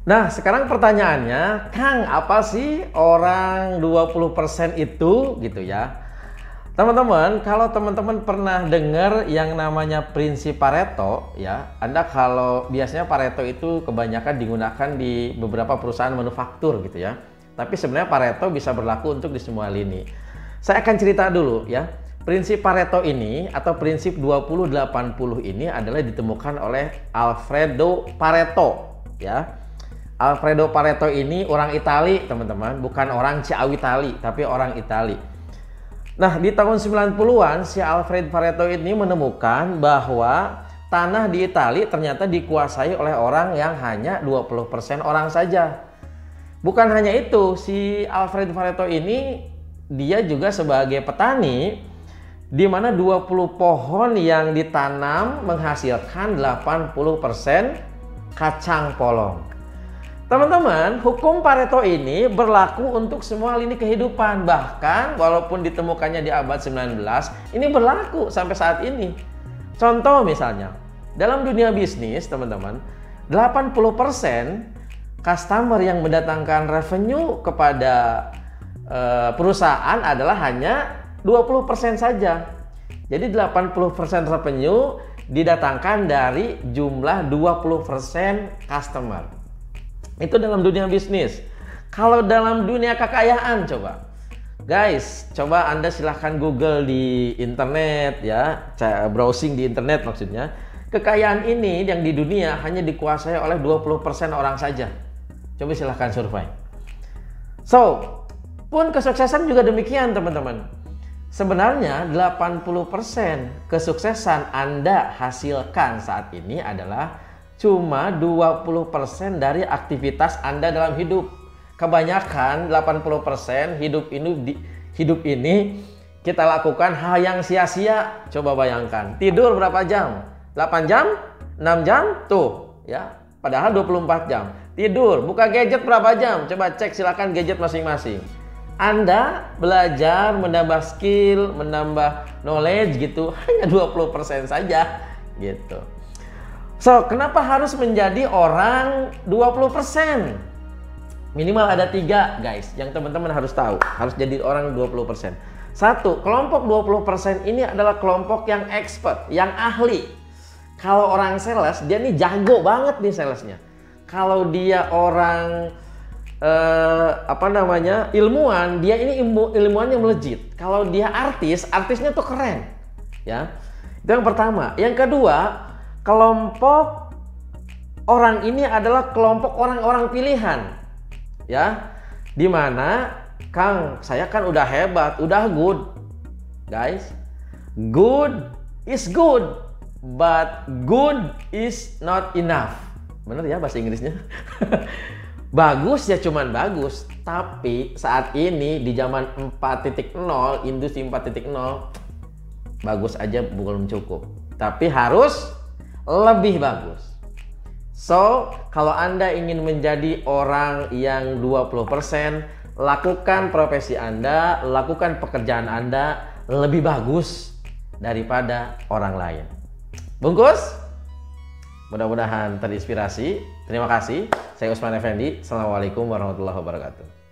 Nah, sekarang pertanyaannya, Kang, apa sih orang 20% itu gitu ya? Teman-teman, kalau teman-teman pernah dengar yang namanya prinsip Pareto ya, Anda kalau biasanya Pareto itu kebanyakan digunakan di beberapa perusahaan manufaktur gitu ya. Tapi sebenarnya Pareto bisa berlaku untuk di semua lini. Saya akan cerita dulu ya. Prinsip Pareto ini atau prinsip 20-80 ini adalah ditemukan oleh Alfredo Pareto ya. Alfredo Pareto ini orang Itali, teman-teman, bukan orang Ciawi Itali, tapi orang Itali. Nah, di tahun 90-an si Alfredo Pareto ini menemukan bahwa tanah di Itali ternyata dikuasai oleh orang yang hanya 20% orang saja. Bukan hanya itu, si Alfredo Pareto ini dia juga sebagai petani di mana 20 pohon yang ditanam menghasilkan 80% kacang polong. Teman-teman, hukum Pareto ini berlaku untuk semua lini kehidupan. Bahkan walaupun ditemukannya di abad 19, ini berlaku sampai saat ini. Contoh misalnya, dalam dunia bisnis, teman-teman, 80% customer yang mendatangkan revenue kepada perusahaan adalah hanya 20% saja. Jadi 80% revenue didatangkan dari jumlah 20% customer. Itu dalam dunia bisnis. Kalau dalam dunia kekayaan, coba guys, coba Anda silahkan Google di internet ya, browsing di internet maksudnya. Kekayaan ini yang di dunia hanya dikuasai oleh 20% orang saja. Coba silahkan survei. So, pun kesuksesan juga demikian, teman-teman. Sebenarnya 80% kesuksesan Anda hasilkan saat ini adalah cuma 20% dari aktivitas Anda dalam hidup. Kebanyakan 80% hidup ini kita lakukan hal yang sia-sia. Coba bayangkan, tidur berapa jam? 8 jam? 6 jam? Tuh ya, padahal 24 jam. Tidur, buka gadget berapa jam? Coba cek silakan gadget masing-masing. Anda belajar, menambah skill, menambah knowledge gitu, hanya 20% saja gitu. So, kenapa harus menjadi orang 20%? Minimal ada 3 guys yang teman-teman harus tahu. Harus jadi orang 20%. Satu, kelompok 20% ini adalah kelompok yang expert, yang ahli. Kalau orang sales, dia nih jago banget nih salesnya. Kalau dia orang ilmuwan, dia ini ilmuwan yang melejit. Kalau dia artis, artisnya tuh keren. Ya. Itu yang pertama. Yang kedua, kelompok orang ini adalah kelompok orang-orang pilihan, ya, dimana Kang, saya kan udah hebat, udah good, guys. Good is good, but good is not enough. Bener ya bahasa Inggrisnya? Bagus ya cuman bagus, tapi saat ini di zaman 4.0, industri 4.0, bagus aja belum cukup, tapi harus lebih bagus. So, kalau Anda ingin menjadi orang yang 20%, lakukan profesi Anda, lakukan pekerjaan Anda lebih bagus daripada orang lain. Bungkus? Mudah-mudahan terinspirasi. Terima kasih. Saya Usman Effendi. Assalamualaikum warahmatullahi wabarakatuh.